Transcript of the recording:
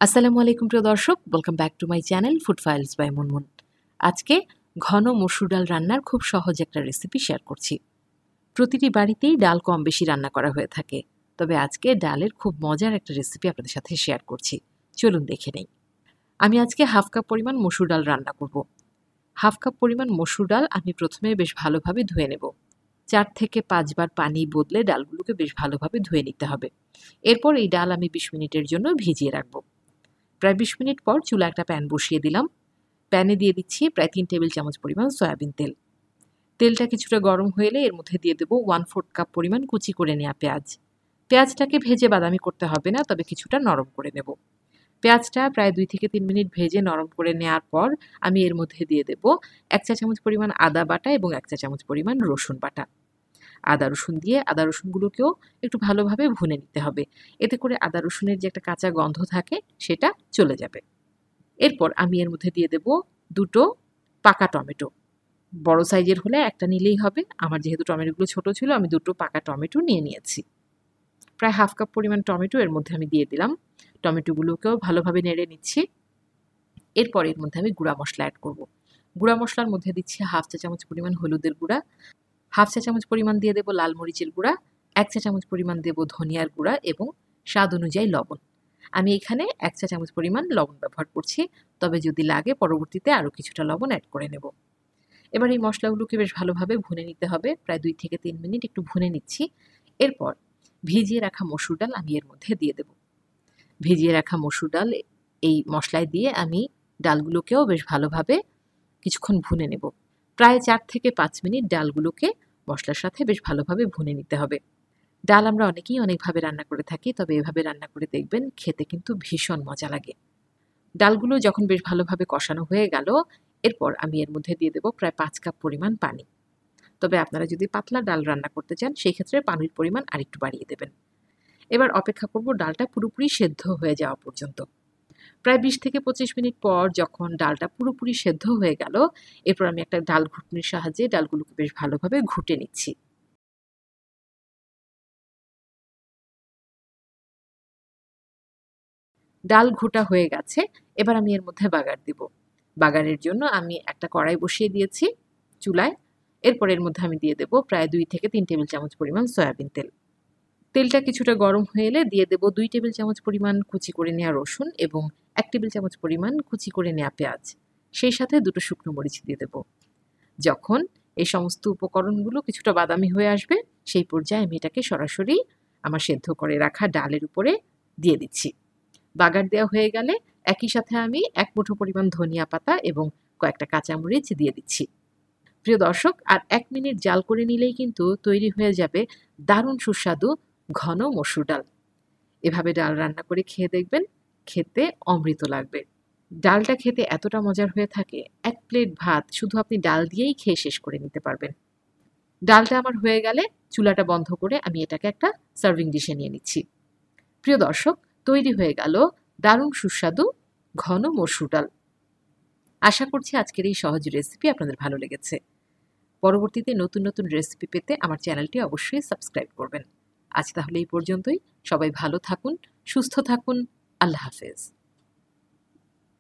আসসালামু আলাইকুম প্রিয় দর্শক, welcome back to my channel Food Files by Munmun. আজকে ঘন মসুর ডাল রান্নার খুব সহজ একটা রেসিপি শেয়ার করছি। প্রতিটি বাড়িতেই ডাল কম বেশি রান্না করা হয়ে থাকে, তবে আজকে ডালের খুব মজার একটা রেসিপি আপনাদের সাথে শেয়ার করছি। চলুন দেখে নেই। আমি আজকে হাফ কাপ পরিমাণ মসুর ডাল রান্না করব। হাফ কাপ পরিমাণ মসুর ডাল আমি প্রথমে বেশ ভালোভাবে ধুয়ে নেব। 4 থেকে 5 বার পানি বদলে ডালগুলোকে বেশ ভালোভাবে ধুয়ে নিতে হবে। এরপর এই ডাল আমি 20 মিনিটের জন্য ভিজিয়ে রাখবো। প্রায় 20 মিনিট পর চুলা একটা প্যান বসিয়ে দিলাম। প্যানে দিয়ে দিচ্ছি প্রায় 3 টেবিল চামচ পরিমাণ সয়াবিন তেল। তেলটা কিছুটা গরম হয়ে এলে এর মধ্যে দিয়ে দেবো 1/4 কাপ পরিমাণ কুচি করে নেওয়া পেঁয়াজ। পেঁয়াজটাকে ভেজে বাদামি করতে হবে না, তবে কিছুটা নরম করে নেব। পেঁয়াজটা প্রায় 2 থেকে 3 মিনিট ভেজে নরম করে নেওয়ার পর আমি এর মধ্যে দিয়ে দেব 1 চা চামচ পরিমাণ আদা বাটা এবং 1 চা চামচ পরিমাণ রসুন বাটা। আদা রসুন দিয়ে আদা রসুনগুলোকেও একটু ভালোভাবে ভুনে নিতে হবে। এতে করে আদা রসুনের যে একটা কাঁচা গন্ধ থাকে সেটা চলে যাবে। এরপর আমি এর মধ্যে দিয়ে দেব 2টো পাকা টমেটো। বড় সাইজের হলে একটা নিলেই হবে। আমার যেহেতু টমেটোগুলো ছোট ছিল, আমি 2টো পাকা টমেটো নিয়ে নিয়েছি। প্রায় হাফ কাপ পরিমাণ টমেটো এর মধ্যে আমি দিয়ে দিলাম। টমেটোগুলোকেও ভালোভাবে নেড়ে নিচ্ছি। এরপর এর মধ্যে আমি গুঁড়া মশলা অ্যাড করব। গুঁড়া মশলার মধ্যে দিচ্ছি হাফ চা চামচ পরিমাণ হলুদের গুঁড়া, হাফ চা চামচ পরিমাণ দিয়ে দেব লাল মরিচের গুঁড়া, 1 চা চামচ পরিমাণ দেব ধনিয়ার গুঁড়া এবং স্বাদ অনুযায়ী লবণ। আমি এখানে 1 চা চামচ পরিমাণ লবণ ব্যবহার করছি, তবে যদি লাগে পরবর্তীতে আরও কিছুটা লবণ অ্যাড করে নেব। এবার এই মশলাগুলোকে বেশ ভালোভাবে ভুনে নিতে হবে। প্রায় 2 থেকে 3 মিনিট একটু ভুনে নিচ্ছি। এরপর ভিজিয়ে রাখা মসুর ডাল আমি এর মধ্যে দিয়ে দেব। ভিজিয়ে রাখা মসুর ডাল এই মশলায় দিয়ে আমি ডালগুলোকেও বেশ ভালোভাবে কিছুক্ষণ ভুনে নেব। প্রায় 4 থেকে 5 মিনিট ডালগুলোকে মশলার সাথে বেশ ভালোভাবে ভুনে নিতে হবে। ডাল আমরা অনেকেই অনেকভাবে রান্না করে থাকি, তবে এভাবে রান্না করে দেখবেন, খেতে কিন্তু ভীষণ মজা লাগে। ডালগুলো যখন বেশ ভালোভাবে কষানো হয়ে গেল, এরপর আমি এর মধ্যে দিয়ে দেব প্রায় 5 কাপ পরিমাণ পানি। তবে আপনারা যদি পাতলা ডাল রান্না করতে চান, সেই ক্ষেত্রে পানির পরিমাণ আরেকটু বাড়িয়ে দেবেন। এবার অপেক্ষা করব ডালটা পুরোপুরি সেদ্ধ হয়ে যাওয়া পর্যন্ত। প্রায় 20 থেকে 25 মিনিট পর যখন ডালটা পুরোপুরি সেদ্ধ হয়ে গেল, এরপর আমি একটা ডাল ঘুটনির সাহায্যে ডালগুলোকে বেশ ভালোভাবে ঘুটে নিচ্ছি। ডাল ঘোটা হয়ে গেছে। এবার আমি এর মধ্যে বাগার দিব। বাগারের জন্য আমি একটা কড়াই বসিয়ে দিয়েছি চুলায়। এরপর এর মধ্যে আমি দিয়ে দেব প্রায় 2 থেকে 3 টেবিল চামচ পরিমাণ সয়াবিন তেল। তেলটা কিছুটা গরম হয়ে এলে দিয়ে দেব 2 টেবিল চামচ পরিমাণ কুচি করে নেওয়া রসুন এবং 1 টেবিল চামচ পরিমাণ কুচি করে নেওয়া পেঁয়াজ। সেই সাথে 2টো শুকনো মরিচ দিয়ে দেব। যখন এই সমস্ত উপকরণগুলো কিছুটা বাদামি হয়ে আসবে, সেই পর্যায়ে আমি এটাকে সরাসরি আমার সেদ্ধ করে রাখা ডালের উপরে দিয়ে দিচ্ছি। বাগার দেওয়া হয়ে গেলে একই সাথে আমি 1 মুঠো পরিমাণ ধনিয়া পাতা এবং কয়েকটা কাঁচামরিচ দিয়ে দিচ্ছি। প্রিয় দর্শক, আর 1 মিনিট জাল করে নিলেই কিন্তু তৈরি হয়ে যাবে দারুণ সুস্বাদু ঘন মসুর ডাল। এভাবে ডাল রান্না করে খেয়ে দেখবেন, খেতে অমৃত লাগবে। ডালটা খেতে এতটা মজার হয়ে থাকে, 1 প্লেট ভাত শুধু আপনি ডাল দিয়েই খেয়ে শেষ করে নিতে পারবেন। ডালটা আমার হয়ে গেলে চুলাটা বন্ধ করে আমি এটাকে একটা সার্ভিং ডিশে নিয়ে নিচ্ছি। প্রিয় দর্শক, তৈরি হয়ে গেল দারুণ সুস্বাদু ঘন মসুর ডাল। আশা করছি আজকের এই সহজ রেসিপি আপনাদের ভালো লেগেছে। পরবর্তীতে নতুন নতুন রেসিপি পেতে আমার চ্যানেলটি অবশ্যই সাবস্ক্রাইব করবেন। আজ তাহলে এই পর্যন্তই। সবাই ভালো থাকুন, সুস্থ থাকুন। আল্লাহ হাফেজ।